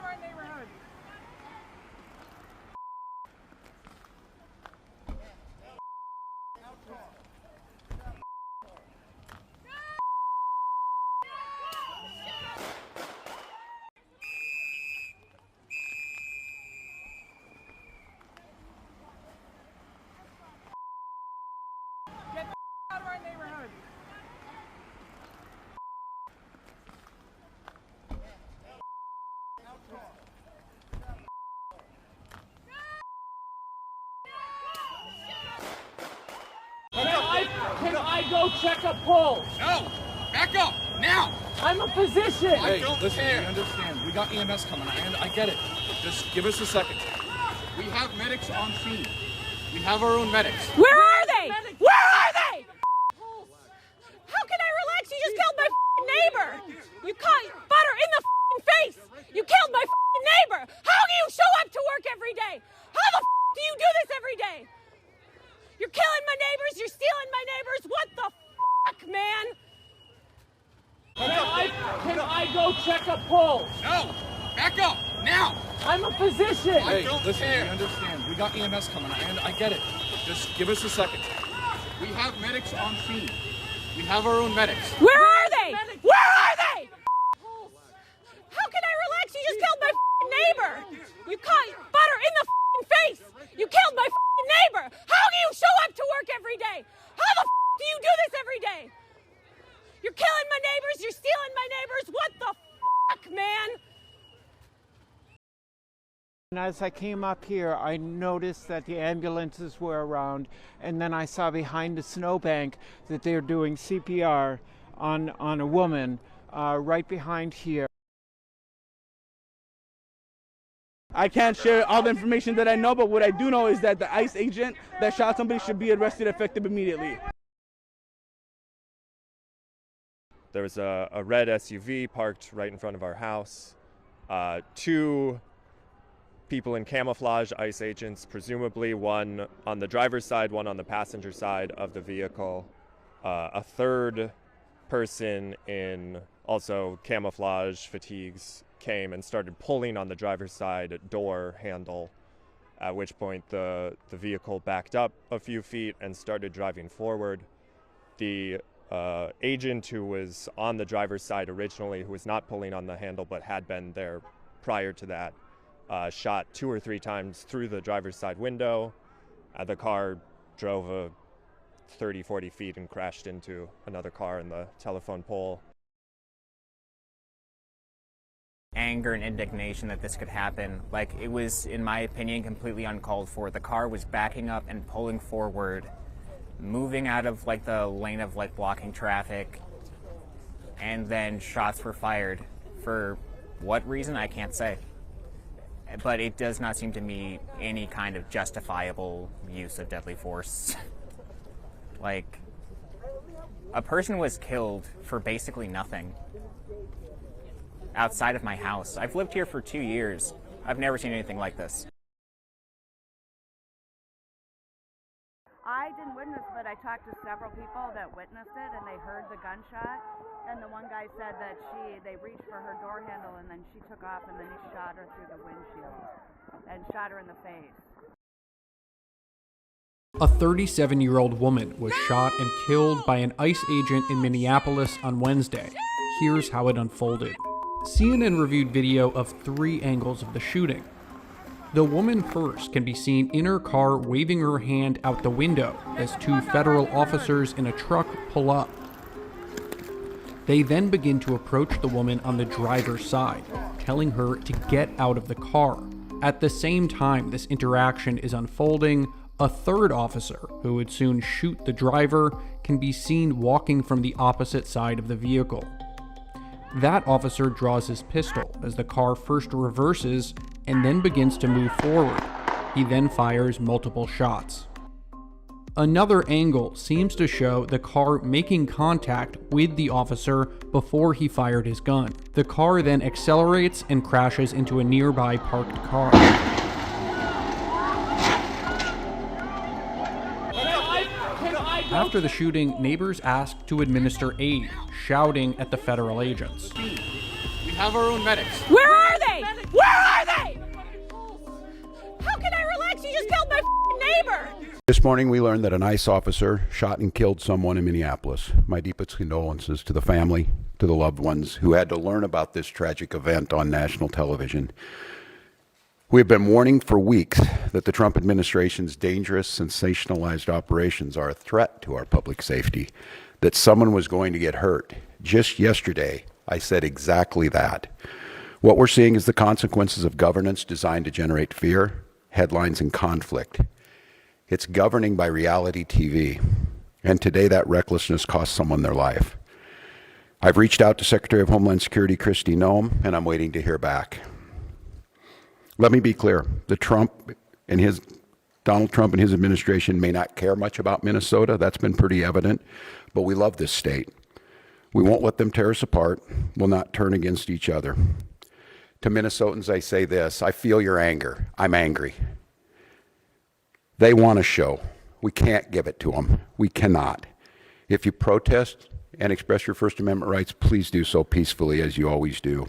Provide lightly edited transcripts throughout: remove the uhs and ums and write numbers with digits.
our neighborhood. Get the out of our neighborhood. Can I go check a pulse? No! Back up! Now! I'm a physician! I don't listen, care. we understand. We got EMS coming, and I get it. Just give us a second. We have medics on scene. We have our own medics. Where are they? Where are they? How can I relax? You just killed my neighbor. You caught butter in the face. You killed my neighbor. How do you show up to work every day? How the do you do this every day? You're killing my neighbors. You're stealing my neighbors. What the man? Can I go check a pulse? No! Back up! Now! I'm a physician! I don't listen, care. we understand. We got EMS coming, and I get it. Just give us a second. We have medics on scene. We have our own medics. Where are they? Where are they? How can I relax? You just killed my neighbor. You caught butter in the face. You killed my neighbor. How do you show up to work every day? How the do you do this every day? You're killing my neighbors. You're stealing my neighbors. What the man? And as I came up here, I noticed that the ambulances were around, and then I saw behind the snowbank that they're doing CPR on a woman right behind here. I can't share all the information that I know, but what I do know is that the ICE agent that shot somebody should be arrested effective immediately. There was a red SUV parked right in front of our house. Two people in camouflage, ICE agents, presumably one on the driver's side, one on the passenger side of the vehicle. A third person in also camouflage fatigues came and started pulling on the driver's side door handle, at which point the vehicle backed up a few feet and started driving forward. The agent who was on the driver's side originally, who was not pulling on the handle but had been there prior to that, shot 2 or 3 times through the driver's side window. The car drove a 30-40 feet and crashed into another car in the telephone pole. Anger and indignation that this could happen. Like, it was, in my opinion, completely uncalled for. The car was backing up and pulling forward, moving out of like the lane of like blocking traffic, and then shots were fired. For what reason, I can't say. But it does not seem to me any kind of justifiable use of deadly force. Like, a person was killed for basically nothing outside of my house. I've lived here for 2 years. I've never seen anything like this. I didn't witness, but I talked to several people that witnessed it, and they heard the gunshot. And the one guy said that they reached for her door handle, and then she took off, and then he shot her through the windshield and shot her in the face. A 37-year-old woman was shot and killed by an ICE agent in Minneapolis on Wednesday. Here's how it unfolded. CNN reviewed video of 3 angles of the shooting. The woman first can be seen in her car waving her hand out the window as 2 federal officers in a truck pull up. They then begin to approach the woman on the driver's side, telling her to get out of the car. At the same time this interaction is unfolding, a third officer, who would soon shoot the driver, can be seen walking from the opposite side of the vehicle. That officer draws his pistol as the car first reverses and then begins to move forward. He then fires multiple shots. Another angle seems to show the car making contact with the officer before he fired his gun. The car then accelerates and crashes into a nearby parked car. After the shooting, neighbors asked to administer aid, shouting at the federal agents. We have our own medics. Where are they? Where This morning we learned that an ICE officer shot and killed someone in Minneapolis. My deepest condolences to the family, to the loved ones who had to learn about this tragic event on national television. We have been warning for weeks that the Trump administration's dangerous, sensationalized operations are a threat to our public safety, that someone was going to get hurt. Just yesterday, I said exactly that. What we're seeing is the consequences of governance designed to generate fear, headlines, and conflict. It's governing by reality TV, and today that recklessness cost someone their life. I've reached out to Secretary of Homeland Security Kristi Noem, and I'm waiting to hear back. Let me be clear, Donald Trump and his administration may not care much about Minnesota. That's been pretty evident, but we love this state. We won't let them tear us apart. We'll not turn against each other. To Minnesotans, I say this: I feel your anger. I'm angry. They want a show. We can't give it to them. We cannot. If you protest and express your First Amendment rights, please do so peacefully, as you always do.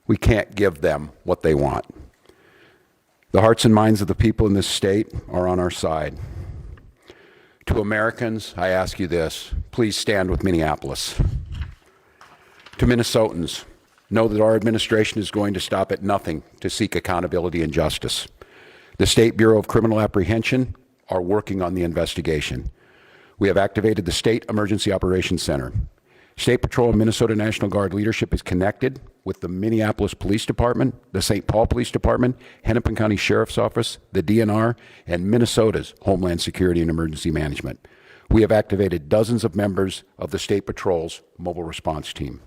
We can't give them what they want. The hearts and minds of the people in this state are on our side. To Americans, I ask you this: please stand with Minneapolis. To Minnesotans, know that our administration is going to stop at nothing to seek accountability and justice. The State Bureau of Criminal Apprehension are working on the investigation. We have activated the State Emergency Operations Center. State Patrol and Minnesota National Guard leadership is connected with the Minneapolis Police Department, the St. Paul Police Department, Hennepin County Sheriff's Office, the DNR, and Minnesota's Homeland Security and Emergency Management. We have activated dozens of members of the State Patrol's mobile response team.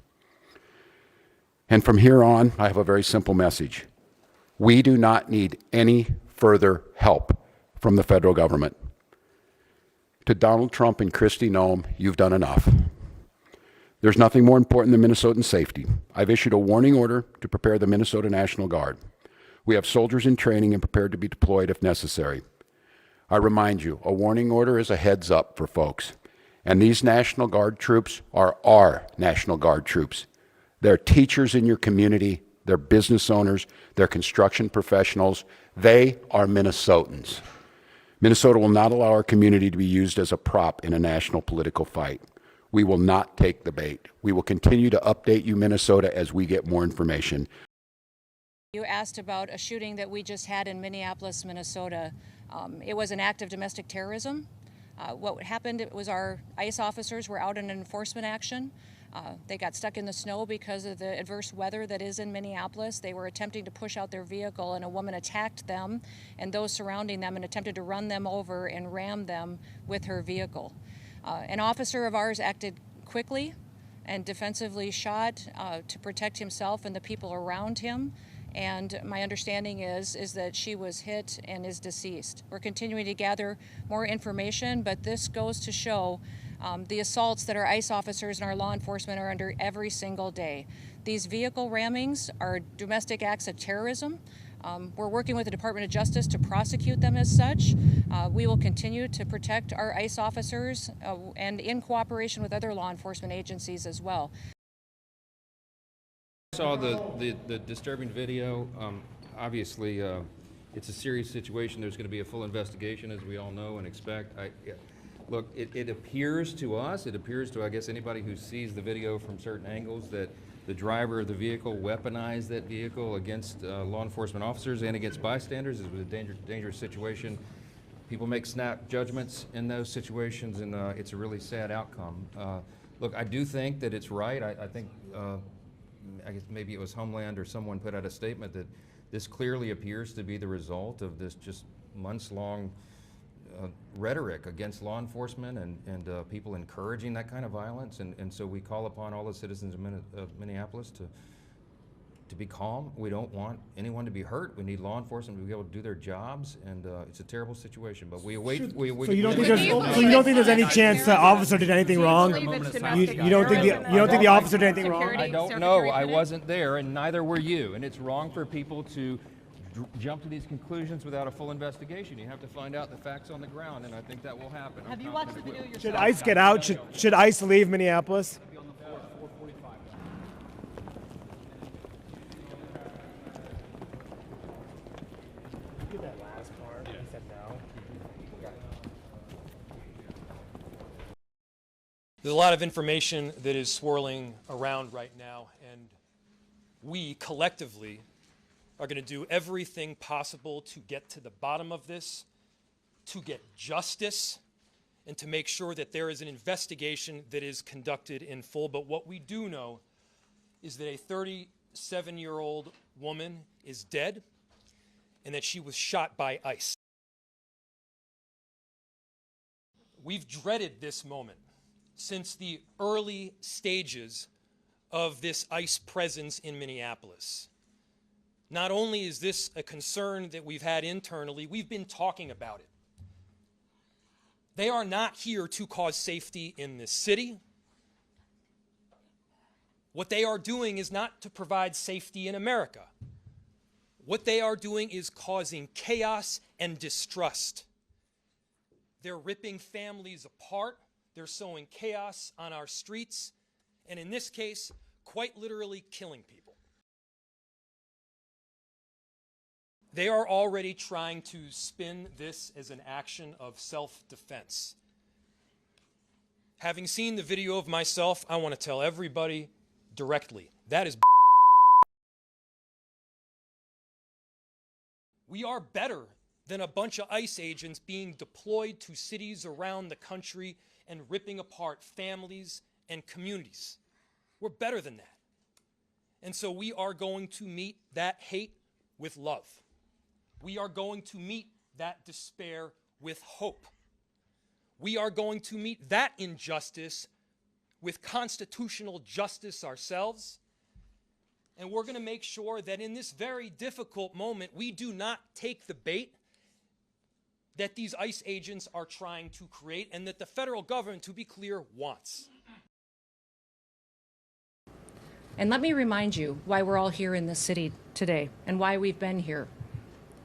And from here on, I have a very simple message. We do not need any further help from the federal government. To Donald Trump and Kristi Noem, you've done enough. There's nothing more important than Minnesotan safety. I've issued a warning order to prepare the Minnesota National Guard. We have soldiers in training and prepared to be deployed if necessary. I remind you, a warning order is a heads up for folks. And these National Guard troops are our National Guard troops. They're teachers in your community. They're business owners. They're construction professionals. They are Minnesotans. Minnesota will not allow our community to be used as a prop in a national political fight. We will not take the bait. We will continue to update you, Minnesota, as we get more information. You asked about a shooting that we just had in Minneapolis, Minnesota. It was an act of domestic terrorism. What happened was our ICE officers were out in an enforcement action. They got stuck in the snow because of the adverse weather that is in Minneapolis. They were attempting to push out their vehicle, and a woman attacked them and those surrounding them and attempted to run them over and ram them with her vehicle. An officer of ours acted quickly and defensively shot to protect himself and the people around him. And my understanding is that she was hit and is deceased. We're continuing to gather more information, but this goes to show the assaults that our ICE officers and our law enforcement are under every single day. These vehicle rammings are domestic acts of terrorism. We're working with the Department of Justice to prosecute them as such. We will continue to protect our ICE officers and in cooperation with other law enforcement agencies as well. I saw the disturbing video. Obviously, it's a serious situation. There's going to be a full investigation, as we all know and expect. Look, it appears to us, I guess, anybody who sees the video from certain angles, that the driver of the vehicle weaponized that vehicle against law enforcement officers and against bystanders. It was a dangerous situation. People make snap judgments in those situations, and it's a really sad outcome. Look, I do think that it's right. I think, I guess maybe it was Homeland or someone put out a statement that this clearly appears to be the result of this just months-long rhetoric against law enforcement and people encouraging that kind of violence. And so we call upon all the citizens of Minneapolis to be calm. We don't want anyone to be hurt. We need law enforcement to be able to do their jobs, and it's a terrible situation. But we await. So you don't think there's any chance the officer did anything wrong? You don't think the officer did anything wrong? I don't know. I wasn't there, and neither were you. And it's wrong for people to jump to these conclusions without a full investigation. You have to find out the facts on the ground, and I think that will happen. Have you watched the video yourself? Should ICE get out? Should ICE leave Minneapolis? There's a lot of information that is swirling around right now, and we collectively are going to do everything possible to get to the bottom of this, to get justice, and to make sure that there is an investigation that is conducted in full. But what we do know is that a 37-year-old woman is dead and that she was shot by ICE. We've dreaded this moment since the early stages of this ICE presence in Minneapolis. Not only is this a concern that we've had internally, we've been talking about it. They are not here to cause safety in this city. What they are doing is not to provide safety in America. What they are doing is causing chaos and distrust. They're ripping families apart. They're sowing chaos on our streets, and in this case, quite literally killing people. They are already trying to spin this as an action of self-defense. Having seen the video of myself, I want to tell everybody directly, that is we are better than a bunch of ICE agents being deployed to cities around the country and ripping apart families and communities. We're better than that. And so we are going to meet that hate with love. We are going to meet that despair with hope. We are going to meet that injustice with constitutional justice ourselves. And we're going to make sure that in this very difficult moment, we do not take the bait that these ICE agents are trying to create and that the federal government, to be clear, wants. And let me remind you why we're all here in this city today and why we've been here.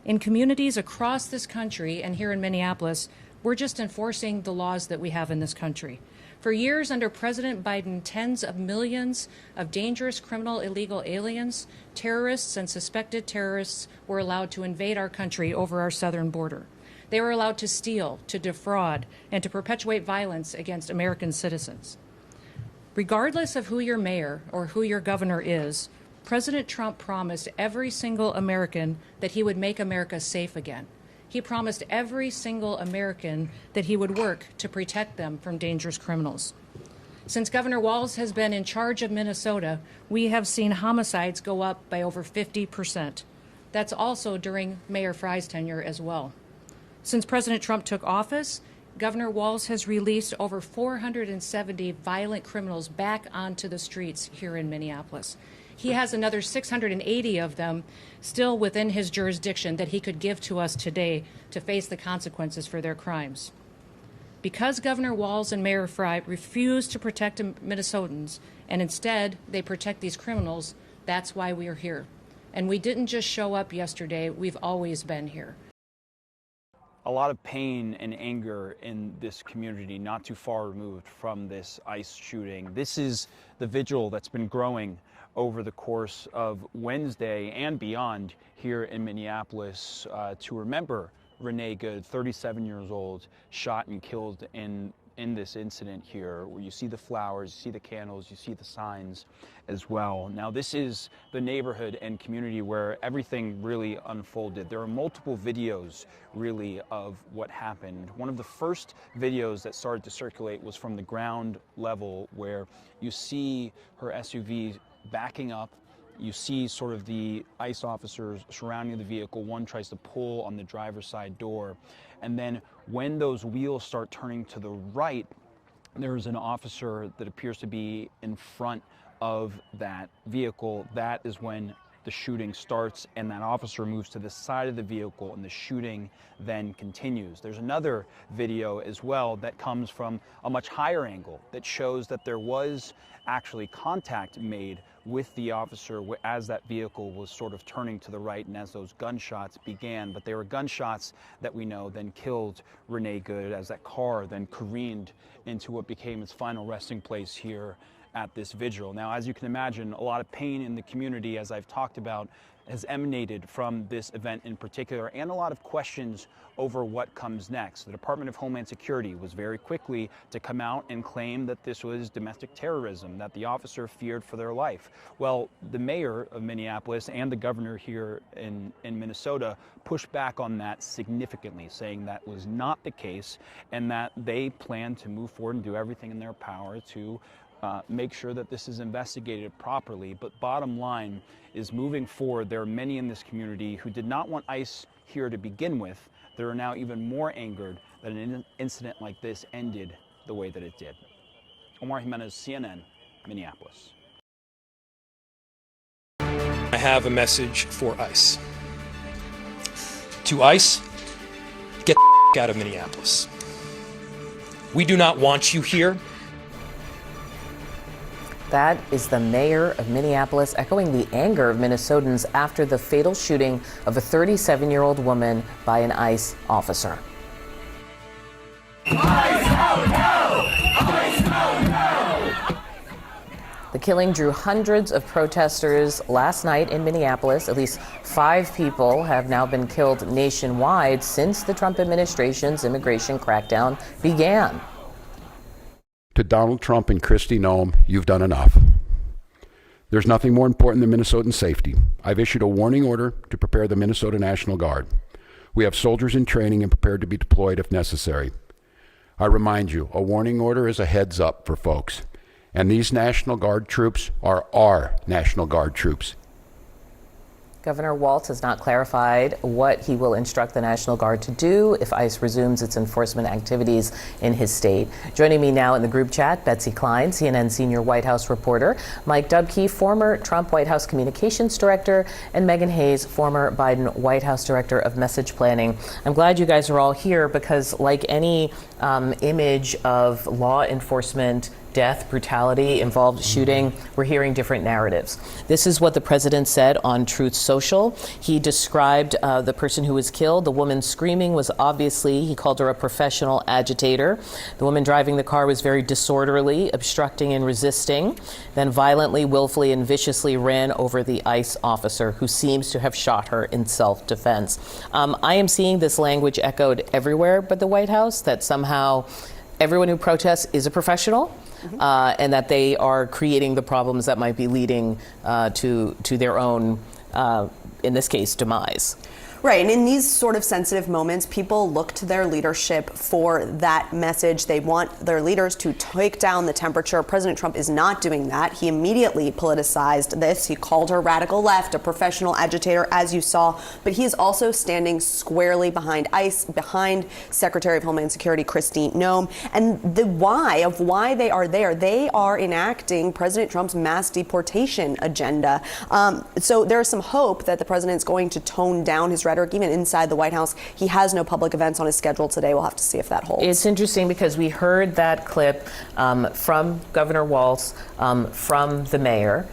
In communities across this country and here in Minneapolis, we're just enforcing the laws that we have in this country. For years under President Biden, tens of millions of dangerous criminal illegal aliens, terrorists, and suspected terrorists were allowed to invade our country over our southern border. They were allowed to steal, to defraud, and to perpetuate violence against American citizens. Regardless of who your mayor or who your governor is, President Trump promised every single American that he would make America safe again. He promised every single American that he would work to protect them from dangerous criminals. Since Governor Walz has been in charge of Minnesota, we have seen homicides go up by over 50%. That's also during Mayor Frye's tenure as well. Since President Trump took office, Governor Walz has released over 470 violent criminals back onto the streets here in Minneapolis. He has another 680 of them still within his jurisdiction that he could give to us today to face the consequences for their crimes. Because Governor Walz and Mayor Frye refuse to protect Minnesotans, and instead they protect these criminals, that's why we are here. And we didn't just show up yesterday, we've always been here. A lot of pain and anger in this community, not too far removed from this ICE shooting. This is the vigil that's been growing over the course of Wednesday and beyond here in Minneapolis to remember Renee Good, 37 years old, shot and killed in this incident here, where you see the flowers, you see the candles, you see the signs as well. Now, this is the neighborhood and community where everything really unfolded. There are multiple videos, really, of what happened. One of the first videos that started to circulate was from the ground level, where you see her SUV backing up. You see sort of the ICE officers surrounding the vehicle. One tries to pull on the driver's side door. And then when those wheels start turning to the right, there's an officer that appears to be in front of that vehicle. That is when the shooting starts, and that officer moves to the side of the vehicle, and the shooting then continues. There's another video as well that comes from a much higher angle that shows that there was actually contact made with the officer as that vehicle was sort of turning to the right and as those gunshots began. But they were gunshots that we know then killed Renee Good as that car then careened into what became its final resting place here at this vigil. Now, as you can imagine, a lot of pain in the community, as I've talked about, has emanated from this event in particular, and a lot of questions over what comes next. The Department of Homeland Security was very quickly to come out and claim that this was domestic terrorism, that the officer feared for their life. Well, the mayor of Minneapolis and the governor here in Minnesota pushed back on that significantly, saying that was not the case and that they plan to move forward and do everything in their power to make sure that this is investigated properly. But bottom line is, moving forward, there are many in this community who did not want ICE here to begin with. They are now even more angered that an incident like this ended the way that it did. Omar Jimenez, CNN, Minneapolis. I have a message for ICE. To ICE, get the out of Minneapolis. We do not want you here. That is the mayor of Minneapolis echoing the anger of Minnesotans after the fatal shooting of a 37-year-old woman by an ICE officer. ICE out now! ICE out now! The killing drew hundreds of protesters last night in Minneapolis. At least 5 people have now been killed nationwide since the Trump administration's immigration crackdown began. To Donald Trump and Kristi Noem, you've done enough. There's nothing more important than Minnesotan safety. I've issued a warning order to prepare the Minnesota National Guard. We have soldiers in training and prepared to be deployed if necessary. I remind you, a warning order is a heads up for folks. And these National Guard troops are our National Guard troops. Governor Walz has not clarified what he will instruct the National Guard to do if ICE resumes its enforcement activities in his state. Joining me now in the group chat, Betsy Klein, CNN senior White House reporter, Mike Dubke, former Trump White House communications director, and Megan Hayes, former Biden White House director of message planning. I'm glad you guys are all here because, like any image of law enforcement death, brutality, involved shooting, we're hearing different narratives. This is what the president said on Truth Social. He described the person who was killed. The woman screaming was obviously, he called her a professional agitator. The woman driving the car was very disorderly, obstructing and resisting, then violently, willfully, and viciously ran over the ICE officer who seems to have shot her in self-defense. I am seeing this language echoed everywhere but the White House, that somehow everyone who protests is a professional. And that they are creating the problems that might be leading to their own, in this case, demise. Right, and in these sort of sensitive moments, people look to their leadership for that message. They want their leaders to take down the temperature. President Trump is not doing that. He immediately politicized this. He called her radical left, a professional agitator, as you saw. But he is also standing squarely behind ICE, behind Secretary of Homeland Security Kristi Noem. And the why they are there, they are enacting President Trump's mass deportation agenda. So there's some hope that the president's going to tone down his rhetoric, even inside the White House. He has no public events on his schedule today. We'll have to see if that holds. It's interesting because we heard that clip from Governor Walz, from the mayor.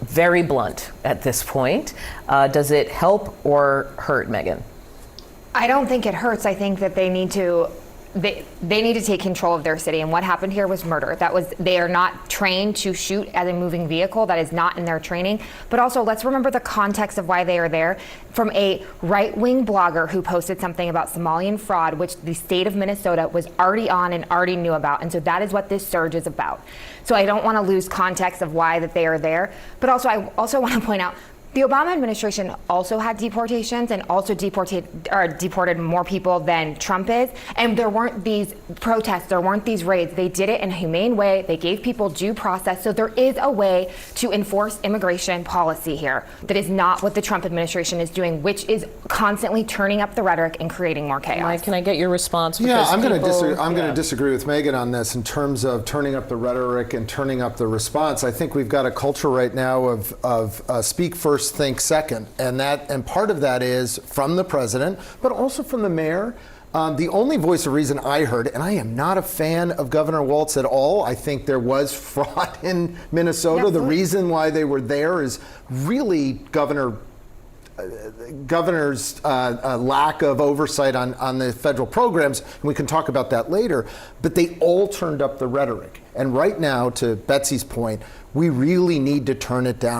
Very blunt at this point. Does it help or hurt, Megan? I don't think it hurts. I think that they need to take control of their city, and what happened here was murder. They are not trained to shoot at a moving vehicle. That is not in their training. But also, let's remember the context of why they are there. From a right-wing blogger who posted something about Somalian fraud, which the state of Minnesota was already on and already knew about. And so that is what this surge is about. So I don't want to lose context of why that they are there. But also, I also want to point out, the Obama administration also had deportations and also deported more people than Trump is. And there weren't these protests, there weren't these raids. They did it in a humane way. They gave people due process. So there is a way to enforce immigration policy here. That is not what the Trump administration is doing, which is constantly turning up the rhetoric and creating more chaos. Mike, can I get your response? Yeah, I'm going to disagree with Megan on this in terms of turning up the rhetoric and turning up the response. I think we've got a culture right now of speak first, think second, and part of that is from the president, but also from the mayor. The only voice of reason I heard, and I am not a fan of Governor Walz at all. I think there was fraud in Minnesota. Yeah, the reason why they were there is really governor's lack of oversight on the federal programs, and we can talk about that later. But they all turned up the rhetoric. And right now, to Betsy's point, we really need to turn it down.